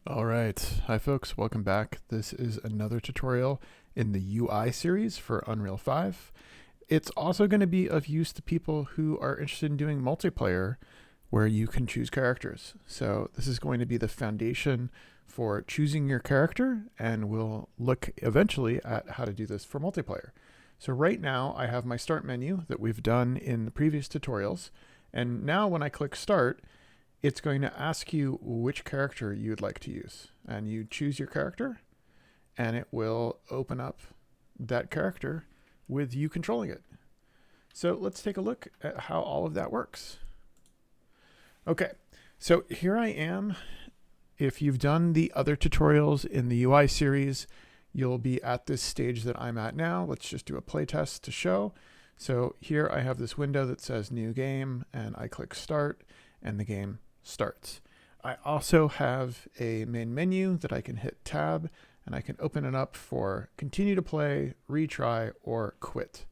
All right. Hi, folks. Welcome back. This is another tutorial in the UI series for Unreal 5. It's also going to be of use to people who are interested in doing multiplayer where you can choose characters. So this is going to be the foundation for choosing your character, and we'll look eventually at how to do this for multiplayer. So right now I have my start menu that we've done in the previous tutorials. And now when I click start, it's going to ask you which character you'd like to use. And you choose your character, and it will open up that character with you controlling it. So let's take a look at how all of that works. Okay, so here I am. If you've done the other tutorials in the UI series, you'll be at this stage that I'm at now. Let's just do a playtest to show. So here I have this window that says new game, and I click start, and the game starts. I also have a main menu that I can hit tab, and I can open it up for continue to play, retry, or quit.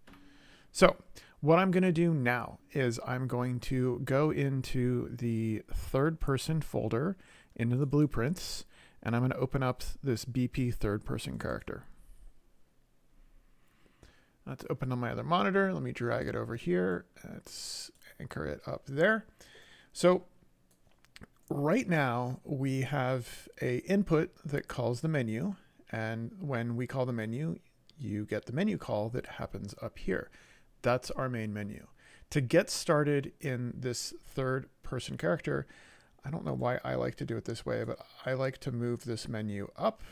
So what I'm going to do now is I'm going to go into the third person folder into the blueprints, and I'm going to open up this BP third person character. Let's open on my other monitor. Let me drag it over here. Let's anchor it up there. So right now we have a input that calls the menu, and when we call the menu, you get the menu call that happens up here. That's our main menu. To get started in this third person character, I don't know why I like to do it this way, but I like to move this menu up,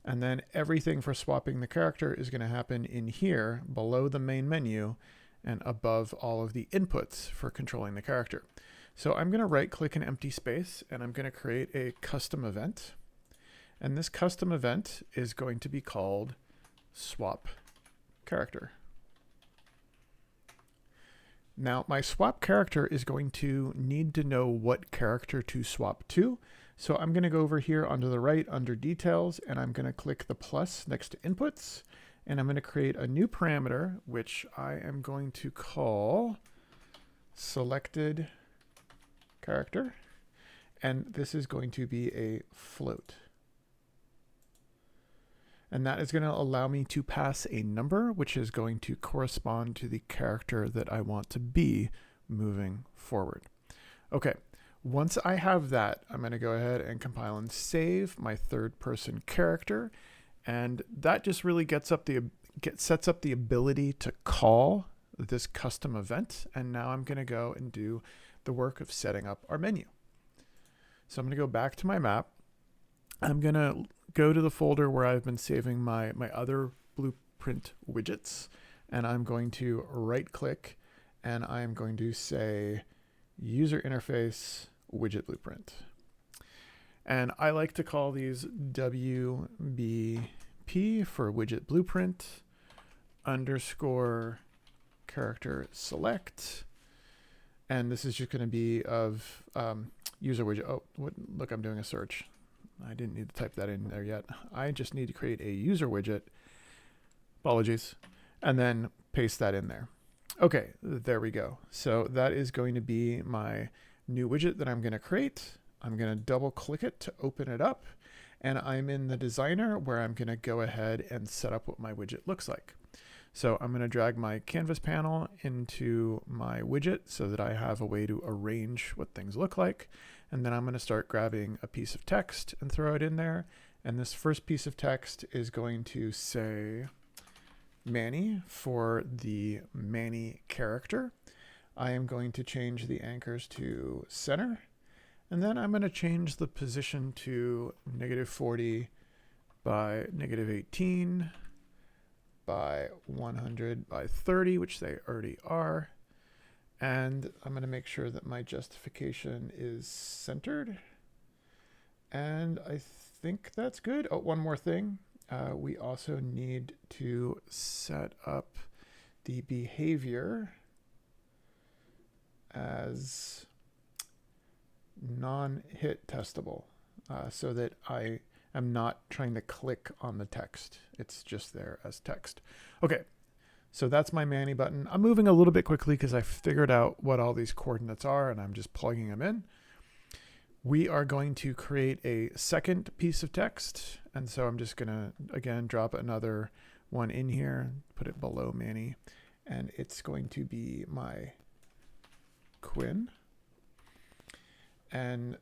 and then everything for swapping the character is going to happen in here below the main menu and above all of the inputs for controlling the character. So I'm going to right click an empty space, and I'm going to create a custom event. And this custom event is going to be called swap character. Now my swap character is going to need to know what character to swap to. So I'm going to go over here onto the right under details, and I'm going to click the plus next to inputs, and I'm going to create a new parameter, which I am going to call SelectedCharacter. And this is going to be a float. And that is going to allow me to pass a number, which is going to correspond to the character that I want to be moving forward. Okay, once I have that, I'm going to go ahead and compile and save my third person character. And that just really sets up the ability to call this custom event. And now I'm going to go and do the work of setting up our menu. So I'm going to go back to my map. I'm going to go to the folder where I've been saving my other blueprint widgets, and I'm going to right click, and I'm going to say user interface widget blueprint. And I like to call these WBP for widget blueprint underscore character select. And this is just going to be of user widget. Oh, look, I'm doing a search. I didn't need to type that in there yet. I just need to create a user widget. Apologies. And then paste that in there. Okay, there we go. So that is going to be my new widget that I'm going to create. I'm going to double click it to open it up. And I'm in the designer where I'm going to go ahead and set up what my widget looks like. So I'm going to drag my canvas panel into my widget so that I have a way to arrange what things look like. And then I'm going to start grabbing a piece of text and throw it in there. And this first piece of text is going to say Manny for the Manny character. I am going to change the anchors to center. And then I'm going to change the position to -40 by -18 by 100 by 30, which they already are. And I'm going to make sure that my justification is centered. And I think that's good. Oh, one more thing. We also need to set up the behavior as non-hit-testable so that I am not trying to click on the text. It's just there as text. Okay. So that's my Manny button. I'm moving a little bit quickly because I figured out what all these coordinates are, and I'm just plugging them in. we are going to create a second piece of text. And so I'm just going to, again, drop another one in here, put it below Manny, and it's going to be my Quinn. And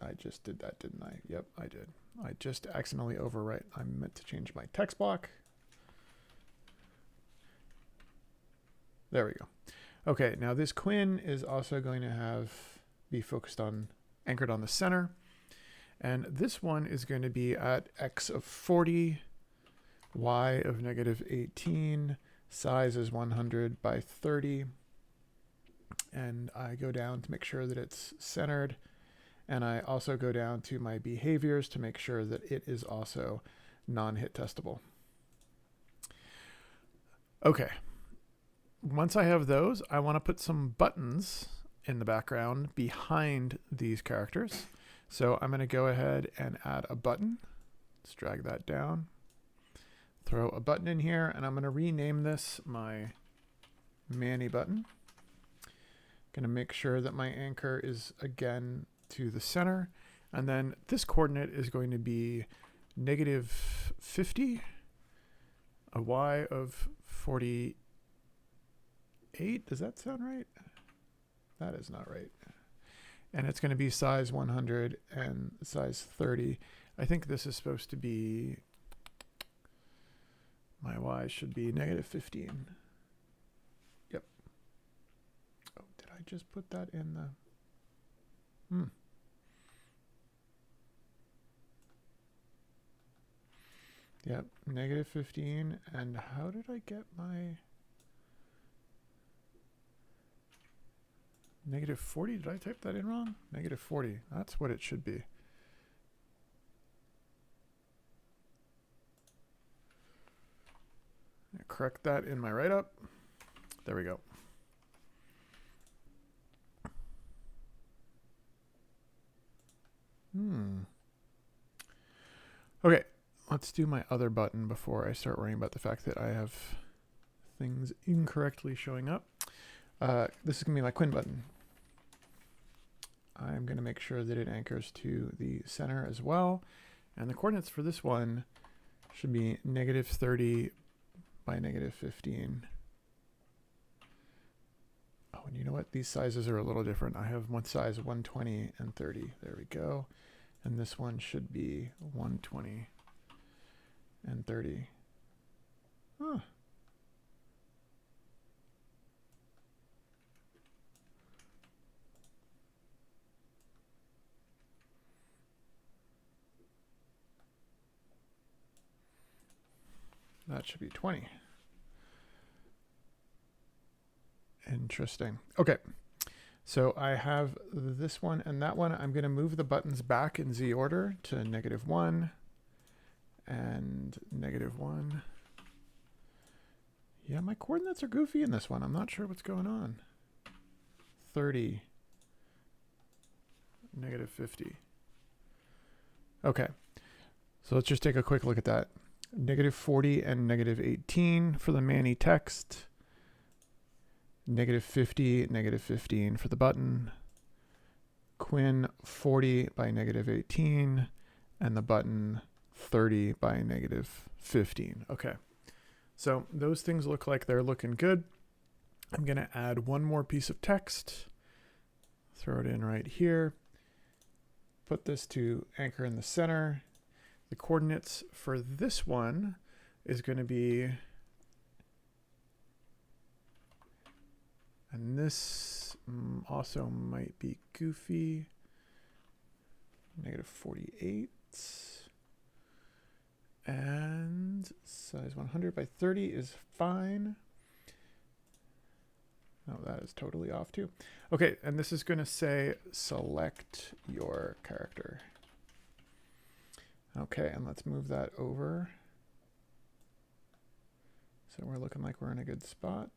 I just did that, didn't I? Yep, I did. I just accidentally overwrite. I meant to change my text block. There we go. Okay, now this Quinn is also going to be focused on, anchored on the center. And this one is going to be at X of 40, Y of -18, size is 100 by 30. And I go down to make sure that it's centered. And I also go down to my behaviors to make sure that it is also non-hit-testable. Okay. Once I have those, I want to put some buttons in the background behind these characters. So I'm going to go ahead and add a button. Let's drag that down. Throw a button in here, and I'm going to rename this my Manny Button. Going to make sure that my anchor is, again, to the center. And then this coordinate is going to be -50, a Y of 48. Does that sound right? That is not right. And it's going to be size 100 and size 30. I think this is supposed to be, my Y should be -15. Yep. Oh, did I just put that in the, Yep, -15. And how did I get my -40? Did I type that in wrong? -40. That's what it should be. Correct that in my write-up. There we go. Okay, let's do my other button before I start worrying about the fact that I have things incorrectly showing up. This is going to be my Quinn button. I'm going to make sure that it anchors to the center as well. And the coordinates for this one should be -30 by -15. Oh, and you know what? These sizes are a little different. I have one size 120 and 30. There we go. And this one should be 120 and 30. Huh. That should be 20. Interesting. Okay. So I have this one and that one. I'm going to move the buttons back in Z order to -1 and -1. Yeah, my coordinates are goofy in this one. I'm not sure what's going on. 30, -50. Okay. So let's just take a quick look at that. -40 and -18 for the Manny text. -50, -15 for the button. Quinn 40 by -18 and the button 30 by -15. Okay. So those things look like they're looking good. I'm going to add one more piece of text. Throw it in right here. Put this to anchor in the center. The coordinates for this one is going to be, and this also might be goofy, -48. And size 100 by 30 is fine. No, that is totally off too. Okay, and this is going to say select your character. Okay, and let's move that over. So we're looking like we're in a good spot.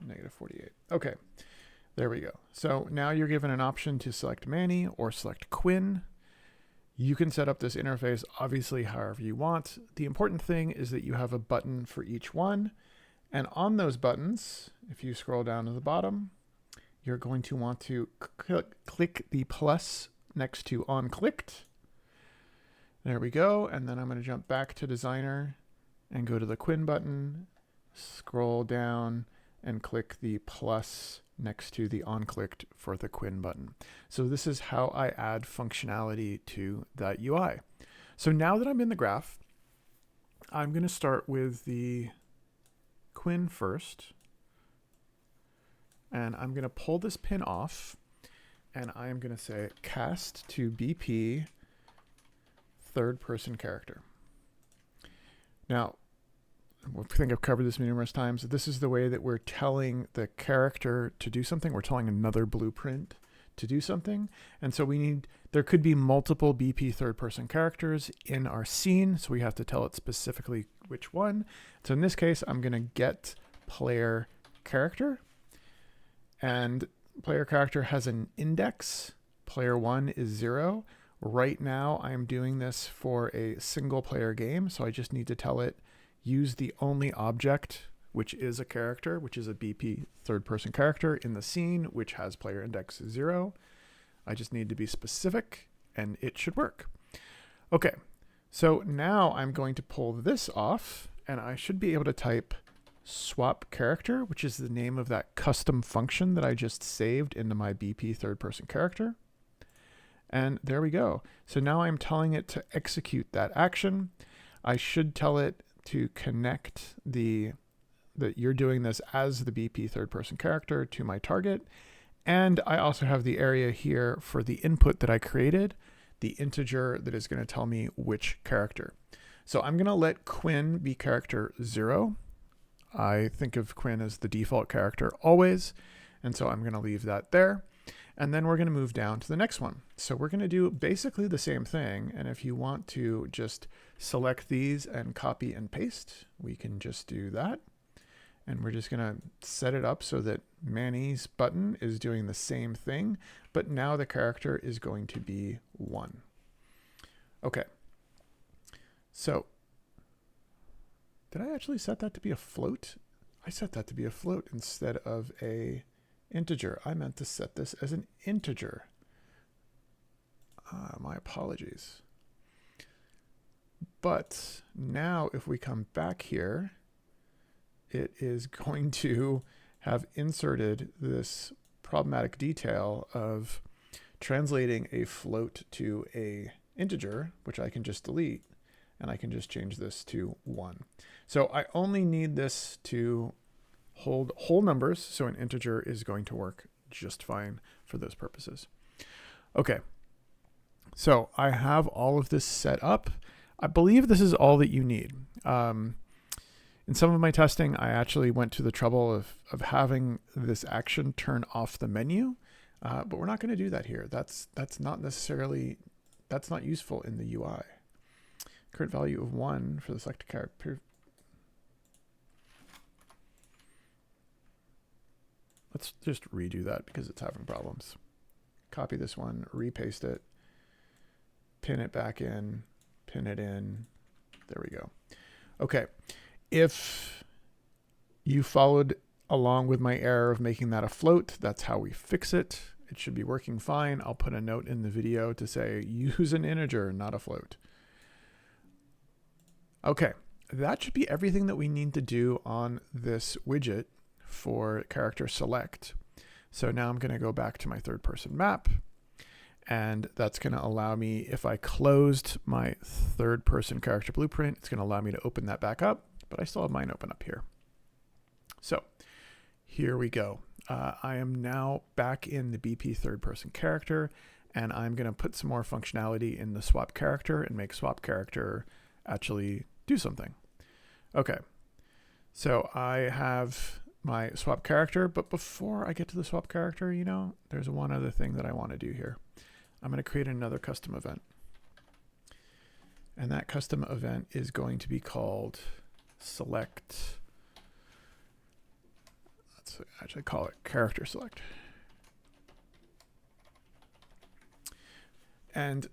-48. Okay, there we go. So now you're given an option to select Manny or select Quinn. You can set up this interface obviously however you want. The important thing is that you have a button for each one. And on those buttons, if you scroll down to the bottom, you're going to want to click the plus next to OnClicked. There we go. And then I'm going to jump back to Designer and go to the Quinn button, scroll down, and click the plus next to the OnClicked for the Quinn button. So this is how I add functionality to that UI. So now that I'm in the graph, I'm going to start with the Quinn first. And I'm going to pull this pin off. And I am going to say cast to BP third person character. Now, I think I've covered this numerous times. This is the way that we're telling the character to do something. We're telling another blueprint to do something. And so there could be multiple BP third person characters in our scene. So we have to tell it specifically which one. So in this case, I'm going to get player character, and player character has an index. Player 1 is 0. Right now I'm doing this for a single player game. So I just need to tell it use the only object, which is a character, which is a BP third person character in the scene, which has player index 0. I just need to be specific and it should work. Okay, so now I'm going to pull this off and I should be able to type swap character, which is the name of that custom function that I just saved into my BP third person character. And there we go. So now I'm telling it to execute that action. I should tell it to connect that you're doing this as the BP third person character to my target. And I also have the area here for the input that I created, the integer that is going to tell me which character. So I'm going to let Quinn be character 0. I think of Quinn as the default character always. And so I'm going to leave that there. And then we're going to move down to the next one. So we're going to do basically the same thing. And if you want to just select these and copy and paste, we can just do that. And we're just going to set it up so that Manny's button is doing the same thing, but now the character is going to be 1. Okay. So did I actually set that to be a float? I set that to be a float instead of a integer. I meant to set this as an integer. My apologies. But now if we come back here, it is going to have inserted this problematic detail of translating a float to a integer, which I can just delete, and I can just change this to 1. So I only need this to hold whole numbers, so an integer is going to work just fine for those purposes. Okay, so I have all of this set up. I believe this is all that you need. In some of my testing, I actually went to the trouble of having this action turn off the menu, but we're not going to do that here. That's not useful in the UI. Current value of 1 for the selected character. Let's just redo that because it's having problems. Copy this one, repaste it, pin it back in, pin it in. There we go. Okay. If you followed along with my error of making that a float, that's how we fix it. It should be working fine. I'll put a note in the video to say use an integer, not a float. Okay, that should be everything that we need to do on this widget for character select. So now I'm going to go back to my third person map, and that's going to allow me, if I closed my third person character blueprint, it's going to allow me to open that back up, but I still have mine open up here. So here we go. I am now back in the BP third person character, and I'm going to put some more functionality in the swap character and make swap character actually do something. Okay, so I have my swap character, but before I get to the swap character, there's one other thing that I want to do here. I'm going to create another custom event. And that custom event is going to be called select. Let's actually call it character select. And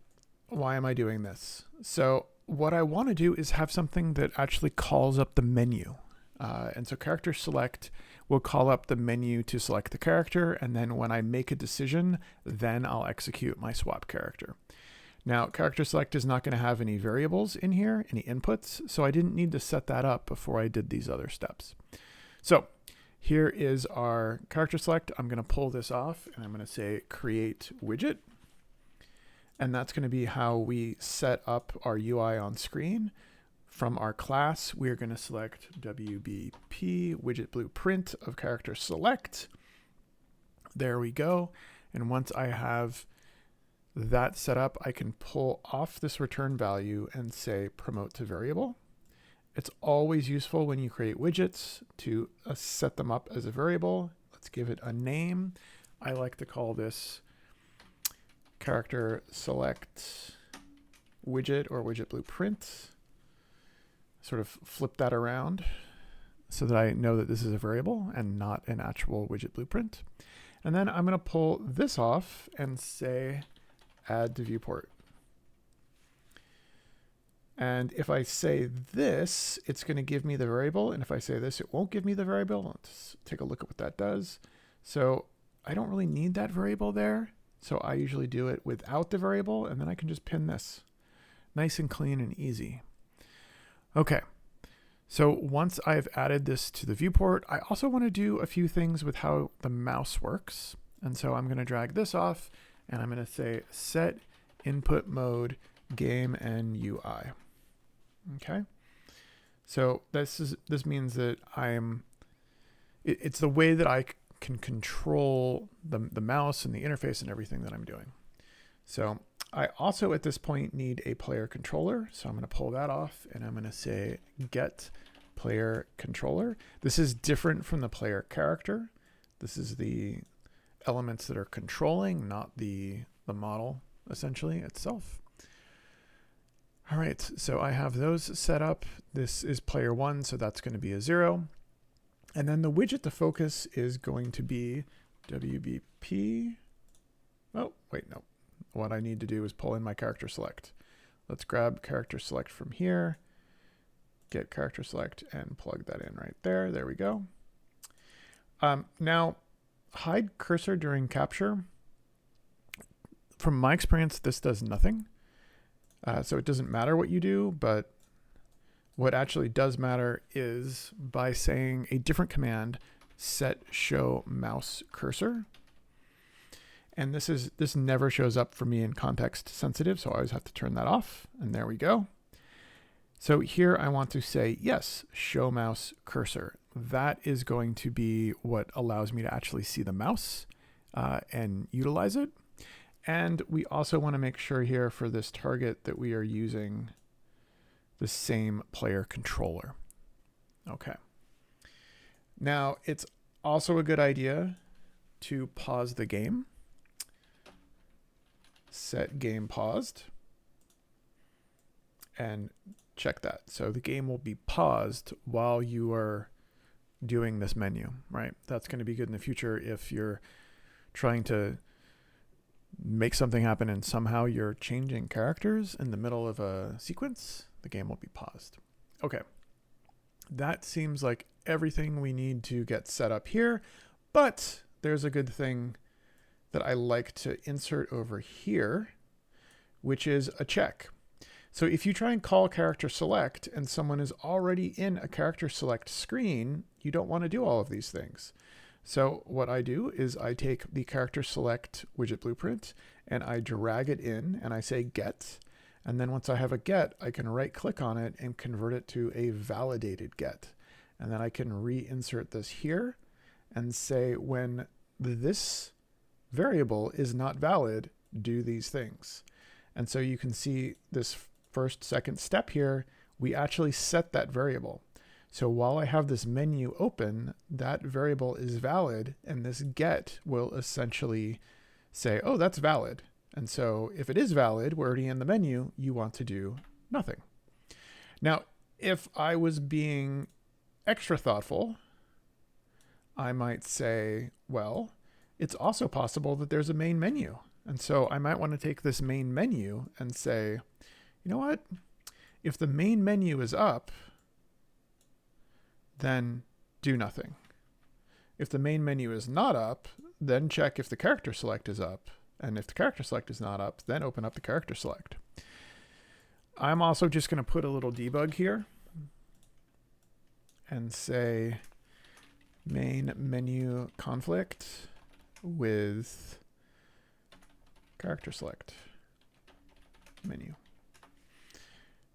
why am I doing this? So what I want to do is have something that actually calls up the menu. And so character select will call up the menu to select the character, and then when I make a decision, then I'll execute my swap character. Now, character select is not going to have any variables in here, any inputs, so I didn't need to set that up before I did these other steps. So here is our character select. I'm going to pull this off, and I'm going to say create widget. And that's going to be how we set up our UI on screen. From our class, we're going to select WBP widget blueprint of character select. There we go. And once I have that set up, I can pull off this return value and say promote to variable. It's always useful when you create widgets to set them up as a variable. Let's give it a name. I like to call this character select widget or widget blueprint. Sort of flip that around so that I know that this is a variable and not an actual widget blueprint. And then I'm going to pull this off and say add to viewport. And if I say this, it's going to give me the variable. And if I say this, it won't give me the variable. Let's take a look at what that does. So I don't really need that variable there. So I usually do it without the variable, and then I can just pin this. Nice and clean and easy. Okay, so once I've added this to the viewport, I also want to do a few things with how the mouse works. And so I'm going to drag this off, and I'm going to say set input mode game and UI. Okay, so this means that it's the way that I can control the mouse and the interface and everything that I'm doing. So I also at this point need a player controller. So I'm going to pull that off, and I'm going to say get player controller. This is different from the player character. This is the elements that are controlling, not the model essentially itself. All right, so I have those set up. This is player 1, so that's going to be a 0. And then the widget to focus is going to be WBP. Oh, wait, no. What I need to do is pull in my character select. Let's grab character select from here, get character select, and plug that in right there. There we go. Now, hide cursor during capture. From my experience, this does nothing. So it doesn't matter what you do, but what actually does matter is by saying a different command, set show mouse cursor. And this never shows up for me in context sensitive, so I always have to turn that off. And there we go. So here I want to say, yes, show mouse cursor. That is going to be what allows me to actually see the mouse and utilize it. And we also want to make sure here for this target that we are using the same player controller. Okay. Now it's also a good idea to pause the game. Set game paused, and check that. So the game will be paused while you are doing this menu, right? That's going to be good in the future if you're trying to make something happen and somehow you're changing characters in the middle of a sequence, the game will be paused. Okay, that seems like everything we need to get set up here, but there's a good thing that I like to insert over here, which is a check. So if you try and call character select and someone is already in a character select screen, you don't want to do all of these things. So what I do is I take the character select widget blueprint and I drag it in and I say get. And then once I have a get, I can right click on it and convert it to a validated get. And then I can reinsert this here and say when this variable is not valid, do these things. And so you can see this second step here, we actually set that variable. So while I have this menu open, that variable is valid, and this get will essentially say, oh, that's valid. And so if it is valid, we're already in the menu, you want to do nothing. Now, if I was being extra thoughtful, I might say, well, it's also possible that there's a main menu. And so I might want to take this main menu and say, you know what? If the main menu is up, then do nothing. If the main menu is not up, then check if the character select is up. And if the character select is not up, then open up the character select. I'm also just going to put a little debug here and say main menu conflict with character select menu.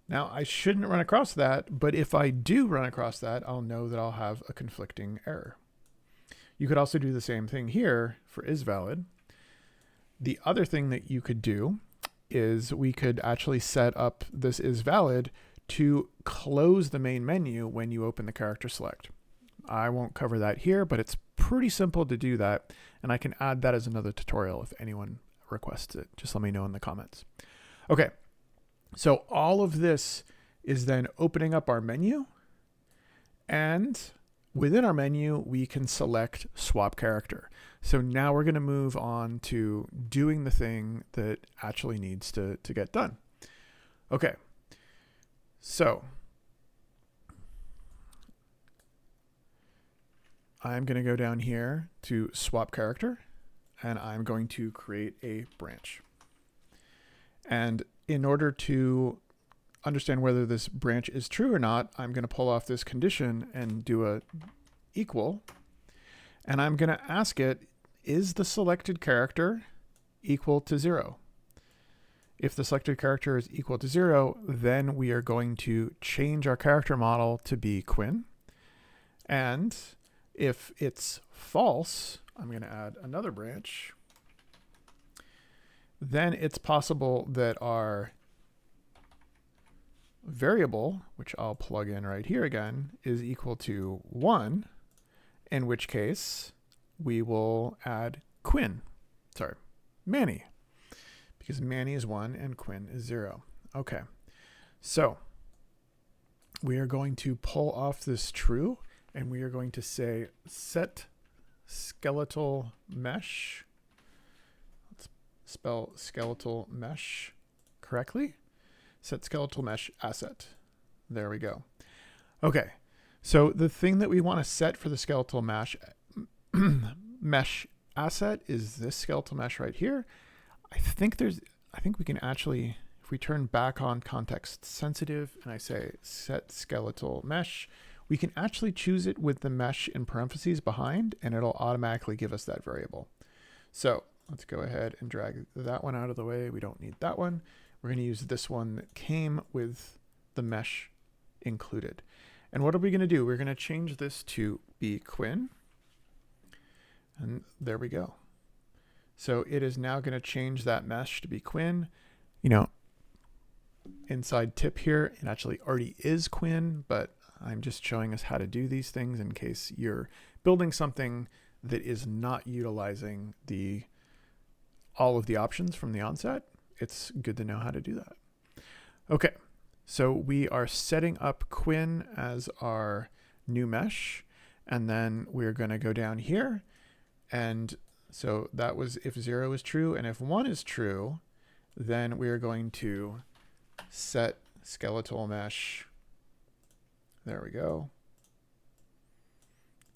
Now I shouldn't run across that, but if I do run across that, I'll know that I'll have a conflicting error. You could also do the same thing here for isValid. The other thing that you could do is we could actually set up this isValid to close the main menu when you open the character select. I won't cover that here, but it's pretty simple to do that. And I can add that as another tutorial if anyone requests it. Just let me know in the comments. Okay, so all of this is then opening up our menu. And within our menu, we can select swap character. So now we're going to move on to doing the thing that actually needs to get done. Okay, so I'm going to go down here to swap character, and I'm going to create a branch. And in order to understand whether this branch is true or not, I'm going to pull off this condition and do a equal. And I'm going to ask it, is the selected character equal to 0? If the selected character is equal to 0, then we are going to change our character model to be Quinn. And if it's false, I'm going to add another branch. Then it's possible that our variable, which I'll plug in right here again, is equal to 1, in which case we will add Manny, because Manny is 1 and Quinn is 0. Okay, so we are going to pull off this true, and we are going to say set skeletal mesh. Let's spell skeletal mesh correctly. Set skeletal mesh asset. There we go. Okay, so the thing that we want to set for the skeletal mesh asset is this skeletal mesh right here. I think we can actually, if we turn back on context sensitive and I say set skeletal mesh, we can actually choose it with the mesh in parentheses behind, and it'll automatically give us that variable. So let's go ahead and drag that one out of the way. We don't need that one. We're going to use this one that came with the mesh included. And what are we going to do? We're going to change this to be Quinn. And there we go. So it is now going to change that mesh to be Quinn. You know, inside tip here, it actually already is Quinn, but I'm just showing us how to do these things in case you're building something that is not utilizing all of the options from the onset. It's good to know how to do that. Okay, so we are setting up Quinn as our new mesh, and then we're going to go down here. And so that was if 0 is true, and if 1 is true, then we are going to set skeletal mesh. There we go.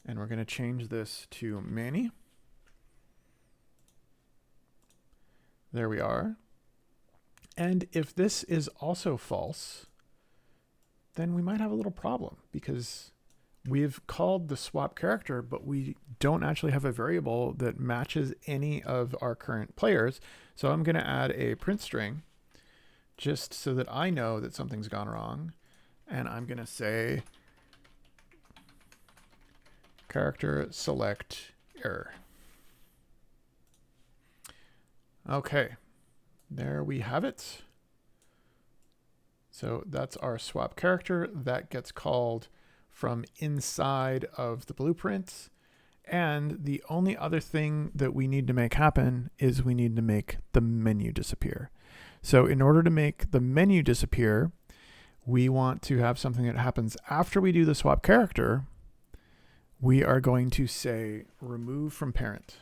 And we're going to change this to Manny. There we are. And if this is also false, then we might have a little problem because we've called the swap character, but we don't actually have a variable that matches any of our current players. So I'm going to add a print string just so that I know that something's gone wrong. And I'm going to say character select error. Okay, there we have it. So that's our swap character that gets called from inside of the blueprint. And the only other thing that we need to make happen is we need to make the menu disappear. So in order to make the menu disappear, we want to have something that happens after we do the swap character. We are going to say remove from parent.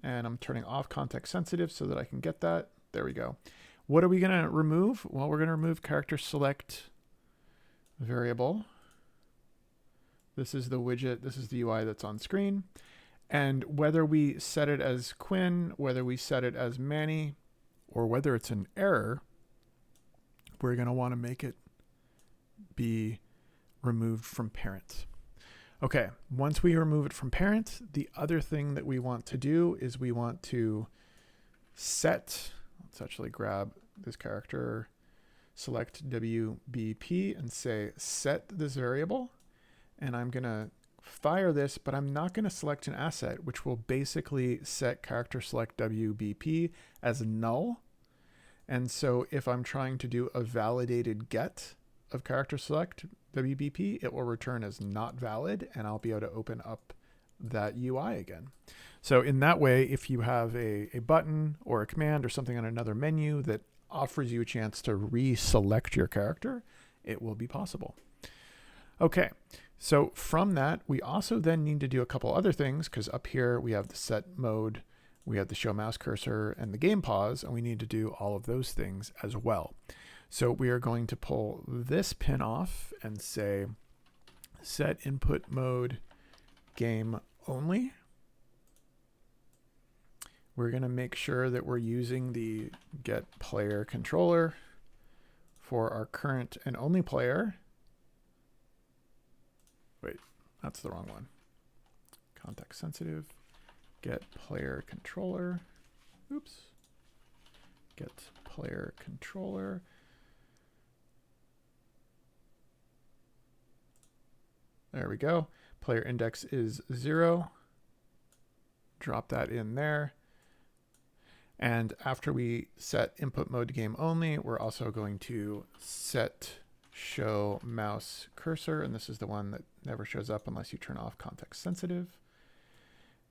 And I'm turning off context sensitive so that I can get that. There we go. What are we going to remove? Well, we're going to remove character select variable. This is the widget. This is the UI that's on screen. And whether we set it as Quinn, whether we set it as Manny, or whether it's an error, we're going to want to make it be removed from parent. Okay, once we remove it from parent, the other thing that we want to do is we want to set, let's actually grab this character, select WBP and say set this variable. And I'm going to fire this, but I'm not going to select an asset, which will basically set character select WBP as null. And so if I'm trying to do a validated get of character select WBP, it will return as not valid, and I'll be able to open up that UI again. So in that way, if you have a button or a command or something on another menu that offers you a chance to reselect your character, it will be possible. Okay, so from that, we also then need to do a couple other things, because up here we have the set mode, we have the show mouse cursor and the game pause, and we need to do all of those things as well. So we are going to pull this pin off and say set input mode game only. We're going to make sure that we're using the get player controller for our current and only player. Wait, that's the wrong one. Context sensitive, get player controller. Oops. Get player controller. There we go. Player index is 0. Drop that in there. And after we set input mode to game only, we're also going to set show mouse cursor. And this is the one that never shows up unless you turn off context sensitive.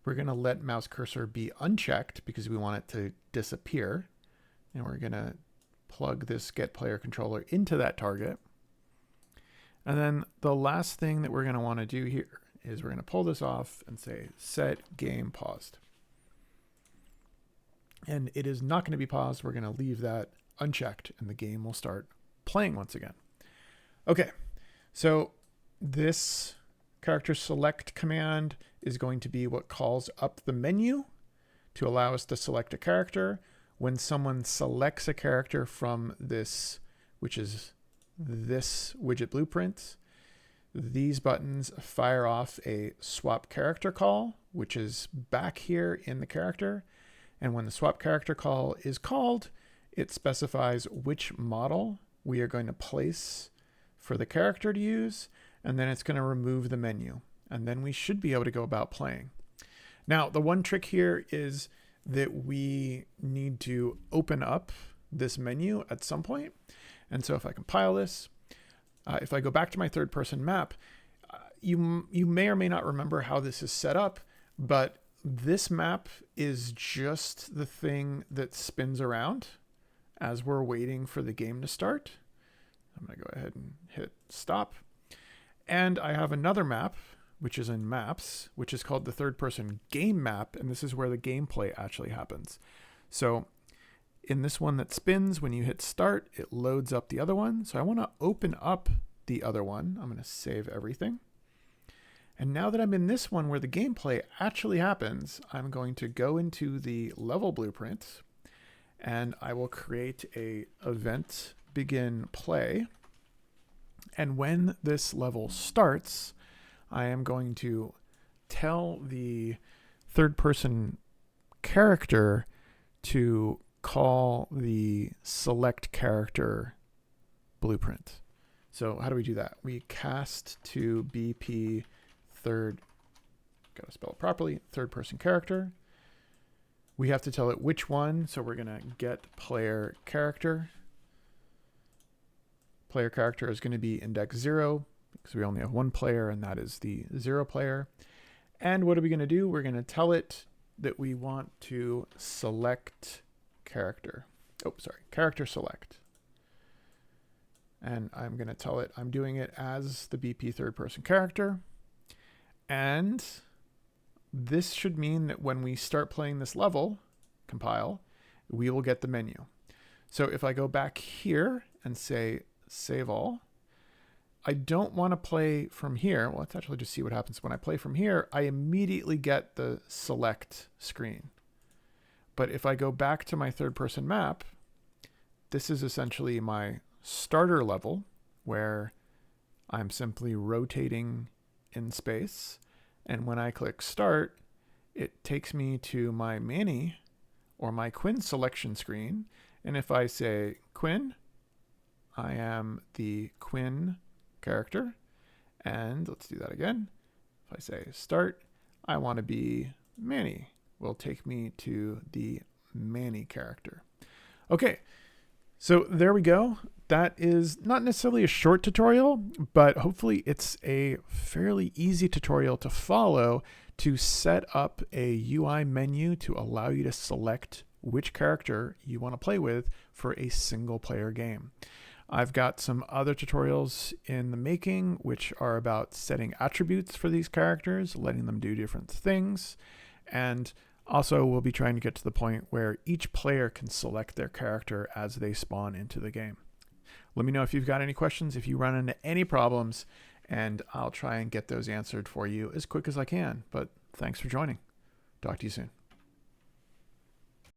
We're going to let mouse cursor be unchecked because we want it to disappear. And we're going to plug this get player controller into that target. And then the last thing that we're going to want to do here is we're going to pull this off and say set game paused. And it is not going to be paused. We're going to leave that unchecked and the game will start playing once again. Okay, so this character select command is going to be what calls up the menu to allow us to select a character. When someone selects a character from this, which is this widget blueprint, these buttons fire off a swap character call, which is back here in the character. And when the swap character call is called, it specifies which model we are going to place for the character to use, and then it's going to remove the menu. And then we should be able to go about playing. Now, the one trick here is that we need to open up this menu at some point. And so if I compile this, if I go back to my third person map, you may or may not remember how this is set up, but this map is just the thing that spins around as we're waiting for the game to start. I'm going to go ahead and hit stop. And I have another map, which is in maps, which is called the third person game map. And this is where the gameplay actually happens. So in this one that spins, when you hit start, it loads up the other one. So I want to open up the other one. I'm going to save everything. And now that I'm in this one where the gameplay actually happens, I'm going to go into the level blueprint and I will create a event begin play. And when this level starts, I am going to tell the third person character to call the select character blueprint. So how do we do that? We cast to BP third, got to spell it properly, third person character. We have to tell it which one. So we're going to get player character. Player character is going to be index 0 because we only have one player and that is the 0 player. And what are we going to do? We're going to tell it that we want to select character. Oh, sorry, character select. And I'm going to tell it I'm doing it as the BP third person character. And this should mean that when we start playing this level, compile, we will get the menu. So if I go back here and say save all, I don't want to play from here. Well, let's actually just see what happens. When I play from here, I immediately get the select screen. But if I go back to my third person map, this is essentially my starter level where I'm simply rotating in space. And when I click start, it takes me to my Manny or my Quinn selection screen. And if I say Quinn, I am the Quinn character. And let's do that again. If I say start, I want to be Manny. Will take me to the Manny character. Okay, so there we go. That is not necessarily a short tutorial, but hopefully it's a fairly easy tutorial to follow to set up a UI menu to allow you to select which character you want to play with for a single player game. I've got some other tutorials in the making, which are about setting attributes for these characters, letting them do different things. And also we'll be trying to get to the point where each player can select their character as they spawn into the game. Let me know if you've got any questions, if you run into any problems, and I'll try and get those answered for you as quick as I can. But thanks for joining. Talk to you soon.